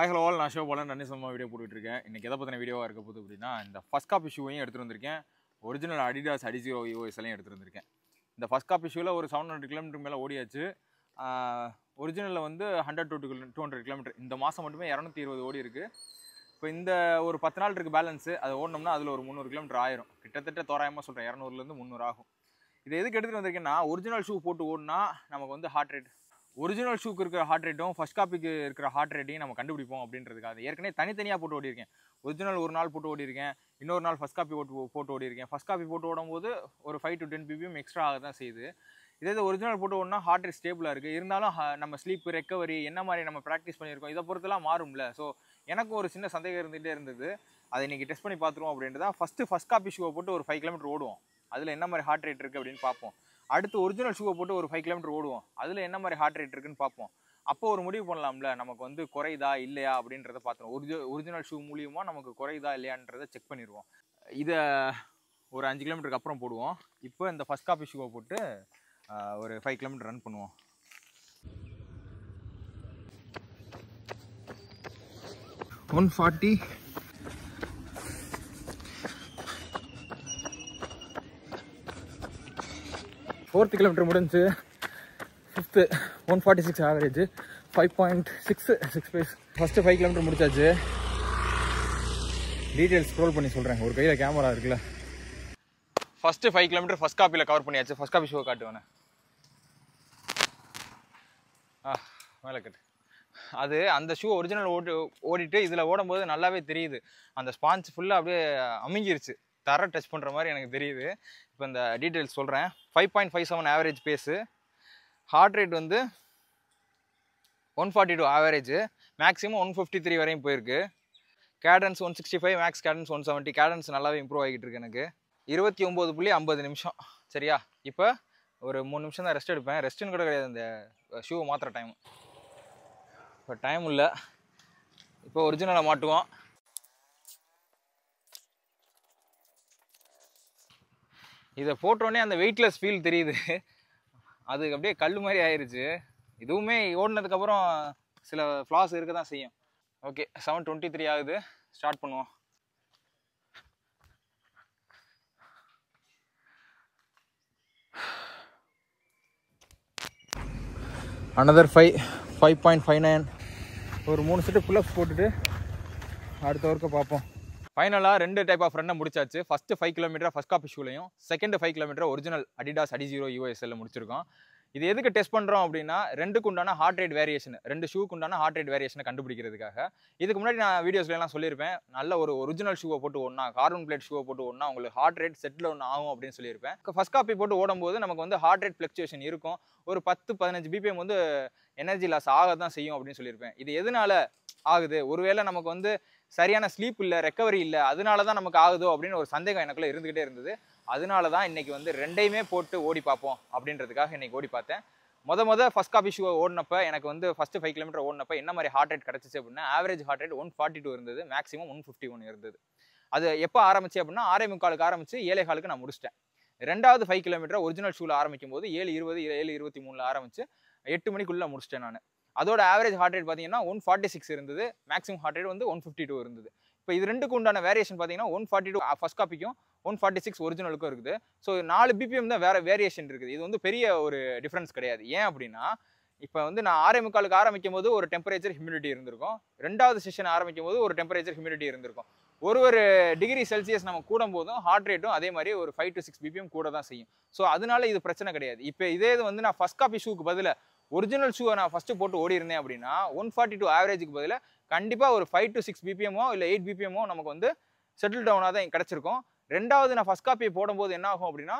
Hi hello all, நான் show போல runny சும்மா வீடியோ போட்டுருக்கேன். இன்றைக்கி எதை பற்றின வீடியோவாக இருக்க போகுது அப்படின்னா, இந்த ஃபர்ஸ்ட் காப்பி ஷூவையும் எடுத்துகிட்டு வந்திருக்கேன். ஒரிஜினல் அடிடாஸ் அடிஜீரோ யூஎஸ்எல்லையும் எடுத்துகிட்டு வந்திருக்கேன். இந்த ஃபர்ஸ்ட் காப்பி ஷூவில் ஒரு 700 கிலோமீட்டர் மேலே ஓடியாச்சு. ஒரிஜினலில் வந்து 100 to 200 கிலோமீட்டர். இந்த மாதம் மட்டுமே 220 ஓடி இருக்குது. இப்போ இந்த ஒரு 10 நாள் இருக்குது பேலன்ஸு. அது ஓடணும்னா அதில் ஒரு 300 கிலோமீட்டர் ஆயிரும். கிட்டத்தட்ட தோராயமாக சொல்கிறேன் 200லேருந்து 300 ஆகும். இது எதுக்கு எடுத்துகிட்டு வந்திருக்கேன்னா, ஒரிஜினல் ஷூ போட்டு ஓடினா நமக்கு வந்து ஹார்ட் ரேட், ஒரிஜினல் ஷூக்கு இருக்கிற ஹார்ட் ரேட்டும் ஃபர்ஸ்ட் காப்பிக்கு இருக்கிற ஹார்ட் ரேட்டையும் நம்ம கண்டுபிடிப்போம் அப்படின்றதுக்காக. ஏற்கனவே தனித்தனியாக போட்டு ஓடிருக்கேன். ஒரிஜினல் ஒரு நாள் போட்டு ஓடிருக்கேன், இன்னொரு நாள் ஃபர்ஸ்ட் காப்பி போட்டு ஓடிருக்கேன். ஃபர்ஸ்ட் காப்பி போட்டு ஓடும்போது ஒரு 5 to 10 ppm எக்ஸ்ட்ரா ஆக தான் செய்யுது. இதே ஒரிஜினல் போட்டு ஓடினா ஹார்ட் ரேட் ஸ்டேபிளாக இருக்குது. இருந்தாலும் நம்ம ஸ்லீப் ரெக்கவரி என்ன மாதிரி நம்ம ப்ராக்டிஸ் பண்ணியிருக்கோம் இதை பொறுத்தெல்லாம் மாறும்ல. ஸோ எனக்கும் ஒரு சின்ன சந்தேகம் இருந்துகிட்டே இருந்தது. அதை இன்றைக்கி டெஸ்ட் பண்ணி பார்த்துருவோம் அப்படின்ட்டு தான் ஃபஸ்ட் காப்பி ஷூவை போட்டு ஒரு 5 கிலோமீட்டர் ஓடுவோம். அதில் என்ன மாதிரி ஹார்ட் ரேட் இருக்குது அப்படின்னு பார்ப்போம். அடுத்து ஒரிஜினல் ஷூவை போட்டு ஒரு 5 கிலோமீட்டர் ஓடுவோம். அதில் என்ன மாதிரி ஹார்ட் ரேட் இருக்குன்னு பார்ப்போம். அப்போ ஒரு முடிவு பண்ணலாம்ல, நமக்கு வந்து குறையுதா இல்லையா அப்படின்றத பார்த்துருவோம். ஒரிஜினல் ஷூ மூலியமாக நமக்கு குறையுதா இல்லையான்றதை செக் பண்ணிடுவோம். இதை ஒரு 5 கிலோமீட்டருக்கு அப்புறம் போடுவோம். இப்போ இந்த ஃபர்ஸ்ட் காப்பி ஷூவை போட்டு ஒரு 5 கிலோமீட்டர் ரன் பண்ணுவோம். ஃபோர்த் கிலோமீட்டர் முடிஞ்சு. Fifth 146 average, 5.6 pace. First 5 kilometre முடிச்சாச்சு. டீட்டெயில்ஸ் ஸ்க்ரோல் பண்ணி சொல்கிறேன், ஒரு கையில் கேமரா இருக்குல்ல. ஃபஸ்ட்டு 5 கிலோமீட்டர் ஃபஸ்ட் காப்பியில் கவர் பண்ணியாச்சு. ஃபஸ்ட் காப்பி ஷோ காட்டுவேன். மேலே கட்டு. அது அந்த ஷூ ஒரிஜினல் ஓடிட்டு இதில் ஓடும்போது நல்லாவே தெரியுது. அந்த ஸ்பான்ச் ஃபுல்லாக அப்படியே அமுங்கிருச்சு, தர டச் பண்ணுற மாதிரி எனக்கு தெரியுது. இப்போ இந்த டீட்டெயில்ஸ் சொல்கிறேன். 5.57 ஆவரேஜ் பேஸு. ஹார்ட் ரேட் வந்து 142 ஆவரேஜ், மேக்ஸிமம் 153 வரையும் போயிருக்கு. Cadence 165, max cadence 170. கேடன்ஸ் நல்லாவே இம்ப்ரூவ் ஆகிட்டு இருக்கு எனக்கு. 29.50 நிமிஷம். சரியா? இப்போ ஒரு 3 நிமிஷம் தான் ரெஸ்ட் எடுப்பேன். ரெஸ்ட்டுன்னு கூட கிடையாது, இந்த ஷூவை மாற்றுற டைம். இப்போ டைம் இல்லை. இப்போ ஒரிஜினலை மாட்டுவோம். இதை போட்டோடனே அந்த வெயிட்லெஸ் ஃபீல் தெரியுது. அது அப்படியே கல் மாதிரி ஆயிடுச்சு. இதுவுமே ஓடினதுக்கப்புறம் சில ஃப்ளாஸ் இருக்க தான் செய்யும். ஓகே, 7:23 ஆகுது. ஸ்டார்ட் பண்ணுவோம். அனதர் 5.59. ஒரு 3 செட்டு புல்லப்ஸ் போட்டுட்டு அடுத்த ஒர்க்கை பார்ப்போம். ஃபைனலாக 2 டைப் ஆஃப் ரன்னை முடிச்சாச்சு. ஃபஸ்ட்டு 5 கிலோமீட்டர் ஃபர்ஸ்ட் காப்பி ஷூலையும், second 5 kilometre original Adidas Adizero யூஎஸ்எல்ல முடிச்சிருக்கோம். இது எதுக்கு டெஸ்ட் பண்ணுறோம் அப்படின்னா, ரெண்டுக்கு உண்டான ஹார்ட் ரேட் வேரியேஷன், 2 ஷூக்கு உண்டான ஹார்ட் ரேட் வேரியேஷனை கண்டுபிடிக்கிறதுக்காக. இதுக்கு முன்னாடி நான் வீடியோஸ்லாம் சொல்லியிருப்பேன், நல்ல ஒரு ஒரிஜினல் ஷூவை போட்டு ஓடனா, கார்பன் பிளேட் ஷூவை போட்டு ஓடனா உங்களுக்கு ஹார்ட் ரேட் செட்டில் ஒன்று ஆகும் அப்படின்னு சொல்லியிருப்பேன். ஃபர்ஸ்ட் காப்பி போட்டு ஓடும்போது நமக்கு வந்து ஹார்ட் ரேட் ஃப்ளக்சுவேஷன் இருக்கும். ஒரு 10-15 பிபிஎம் வந்து எனர்ஜி லாஸ் ஆக தான் செய்யும் அப்படின்னு சொல்லியிருப்பேன். இது எதனால ஆகுது? ஒருவேளை நமக்கு வந்து சரியான ஸ்லீப் இல்லை, ரெக்கவரி இல்லை, அதனால தான் நமக்கு ஆகுதோ அப்படின்னு ஒரு சந்தேகம் எனக்குள்ள இருந்துகிட்டே இருந்தது. அதனால தான் இன்னைக்கு வந்து ரெண்டையுமே போட்டு ஓடி பார்ப்போம் அப்படின்றதுக்காக இன்னைக்கு ஓடி பார்த்தேன். ஃபர்ஸ்ட் காப்பி ஷூ ஓடினப்ப எனக்கு வந்து ஃபர்ஸ்ட் 5 கிலோமீட்டர் ஓடினப்ப என்ன மாதிரி ஹார்ட் ரேட் கிடச்சிச்சு அப்படின்னா, ஆவரேஜ் ஹார்ட் ரேட் 142 இருந்தது, மேக்ஸிமம் 151 இருந்தது. அது எப்போ ஆரம்பிச்சு அப்படின்னா 6:45 ஆரம்பிச்சு 7:15 நான் முடிச்சிட்டேன். ரெண்டாவது 5 கிலோமீட்டர் ஒரிஜினல் ஷூவில் ஆரம்பிக்கும் போது 7:20 7:23 ஆரம்பிச்சு 8 மணிக்குள்ளே முடிச்சிட்டேன் நான். அதோட ஆவரேஜ் ஹார்ட் ரேட் பார்த்தீங்கன்னா 146 இருந்தது, மேக்ஸிமம் ஹார்ட் ரேட் வந்து 152 இருந்தது. இப்போ இது ரெண்டுக்கு உண்டான வேரியேஷன் பார்த்தீங்கன்னா 142 ஃபர்ஸ்ட் காப்பிக்கும் 146 ஒரிஜினலுக்கும் இருக்குது. ஸோ 4 பிபிஎம் தான் வேரியேஷன் இருக்குது. இது வந்து பெரிய ஒரு டிஃப்ரென்ஸ் கிடையாது. ஏன் அப்படின்னா, இப்போ வந்து நான் 6:45 ஆரம்பிக்கும் போது ஒரு டெம்பரேச்சர் ஹியூமிடிட்டி இருந்திருக்கும், ரெண்டாவது செஷன் ஆரம்பிக்கும் போது ஒரு டெம்பரேச்சர் ஹியூமிடிட்டி இருந்திருக்கும். ஒரு டிகிரி செல்சியஸ் நம்ம கூடும் போதும் ஹார்ட் ரேட்டும் அதே மாதிரி ஒரு 5 to 6 பிபிஎம் கூட தான் செய்யும். ஸோ அதனால இது பிரச்சனை கிடையாது. இப்போ இதே இது வந்து நான் ஃபர்ஸ்ட் காப்பி ஷூக்கு பதிலாக ஒரிஜினல் ஷூவை நான் ஃபஸ்ட்டு போட்டு ஓடி இருந்தேன் அப்படின்னா 142 ஆவரேஜுக்கு பதிலாக கண்டிப்பாக ஒரு 5 to 6 பிபிஎம்மோ இல்லை 8 பிபிஎம்மோ நமக்கு வந்து செட்டில் டவுனாக தான் கிடச்சிருக்கும். ரெண்டாவது நான் ஃபர்ஸ்ட் காப்பியை போடும்போது என்ன ஆகும் அப்படின்னா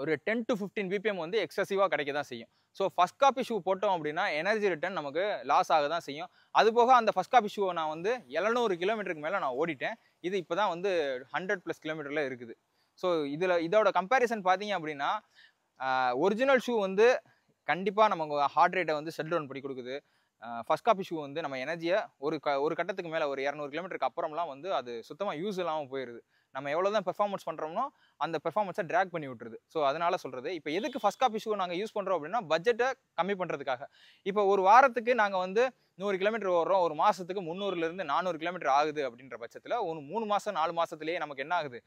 ஒரு 10 to 15 பிபிஎம் வந்து எக்ஸசிவாக கிடைக்க தான் செய்யும். ஸோ ஃபர்ஸ்ட் காப்பி ஷூ போட்டோம் அப்படின்னா எனர்ஜி ரிட்டர்ன் நமக்கு லாஸ் ஆக தான் செய்யும். அது போக அந்த ஃபர்ஸ்ட் காப்பி ஷூவை நான் வந்து 700 கிலோமீட்டருக்கு மேலே நான் ஓடிட்டேன். இது இப்போ தான் வந்து 100+ கிலோமீட்டரில் இருக்குது. ஸோ இதோட கம்பேரிசன் பார்த்தீங்க அப்படின்னா, ஒரிஜினல் ஷூ வந்து கண்டிப்பாக நமக்கு ஹார்ட் ரேட்டை வந்து செட் டவுன் பண்ணி கொடுக்குது. ஃபர்ஸ்ட் காப்பி ஷூ வந்து நம்ம எனர்ஜியை ஒரு கட்டத்துக்கு மேலே ஒரு 200 கிலோமீட்டருக்கு அப்புறம்லாம் வந்து அது சுத்தமாக யூஸ் இல்லாமல் போயிடுது. நம்ம எவ்வளோ தான் பெர்ஃபார்மன்ஸ் பண்ணுறோமோ அந்த பெர்ஃபார்மன்ஸை ட்ராக் பண்ணி விட்டுருது. ஸோ அதனால சொல்கிறது. இப்போ எதுக்கு ஃபர்ஸ்ட் காப்பி ஷூ நாங்கள் யூஸ் பண்ணுறோம் அப்படின்னா பட்ஜெட்டை கம்மி பண்ணுறதுக்காக. இப்போ ஒரு வாரத்துக்கு நாங்கள் வந்து 100 கிலோமீட்டர் ஓடுறோம், ஒரு மாதத்துக்கு 300லேருந்து 400 கிலோமீட்டர் ஆகுது அப்படின்ற பட்சத்தில் ஒரு 3 மாதம் 4 மாதத்துலேயே நமக்கு என்ன ஆகுது,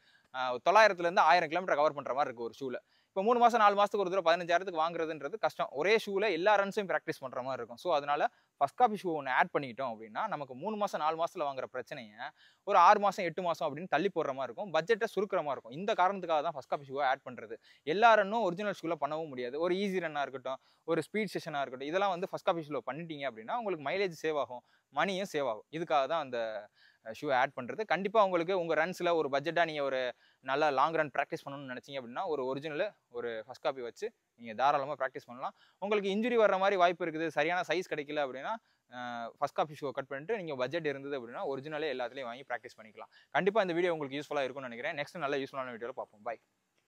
900லேருந்து 1000 கிலோமீட்டர் கவர் பண்ணுற மாதிரி இருக்குது ஒரு ஷூவில். இப்போ 3 மாதம் 4 மாதத்துக்கு ஒரு தடவை 15,000க்கு வாங்குறதுன்றது கஷ்டம். ஒரே ஷூவில் எல்லா ரன்ஸையும் ப்ராக்டிஸ் பண்ணுற மாதிரி இருக்கும். ஸோ அதனால ஃபர்ஸ்ட் காப்பி ஷூ ஒன்று ஆட் பண்ணிக்கிட்டோம் அப்படின்னா நமக்கு 3 மாதம் 4 மாதத்தில் வாங்குற பிரச்சனையை ஒரு 6 மாதம் 8 மாதம் அப்படின்னு தள்ளி போடுற மாதிரி இருக்கும், பட்ஜெட்டை சுருக்கிற மாதிரி இருக்கும். இந்த காரணத்துக்காக தான் ஃபர்ஸ்ட் காப்பி ஷூவை ஆட் பண்ணுறது. எல்லா ரன்னும் ஒரிஜினல் ஷூவில் பண்ணவும் முடியாது. ஒரு ஈஸி ரன்னாக இருக்கட்டும், ஒரு ஸ்பீட் செஷனாக இருக்கட்டும், இதெல்லாம் வந்து ஃபர்ஸ்ட் காப்பி ஷூவில் பண்ணிட்டீங்க அப்படின்னா உங்களுக்கு மைலேஜ் சேவ் ஆகும், மணியும் சேவ் ஆகும். இதுக்காக தான் அந்த ஷூ ஆட் பண்ணுறது. கண்டிப்பாக உங்களுக்கு உங்கள் ரன்ஸில் ஒரு பட்ஜெட்டாக நீங்கள் ஒரு நல்ல லாங் ரன் ப்ராக்டிஸ் பண்ணணும்னு நினச்சிங்க அப்படின்னா ஒரு ஒரிஜினல் ஒரு ஃபர்ஸ்ட் காப்பி வச்சு நீங்கள் தாராளமாக ப்ராக்டிஸ் பண்ணலாம். உங்களுக்கு இன்ஜுரி வர்ற மாதிரி வாய்ப்பு இருக்குது, சரியான சைஸ் கிடைக்கல அப்படின்னா ஃபர்ஸ்ட் காப்பி ஷூவை கட் பண்ணிட்டு நீங்கள் பட்ஜெட் இருந்தது அப்படின்னா ஒரிஜினலே எல்லாத்துலேயும் வாங்கி ப்ராக்டிஸ் பண்ணிக்கலாம். கண்டிப்பாக இந்த வீடியோ உங்களுக்கு யூஸ்ஃபுல்லாக இருக்கும்னு நினைக்கிறேன். நெக்ஸ்ட் நல்ல யூஸ்ஃபுல்லான வீடியோவில் பார்ப்போம். பை.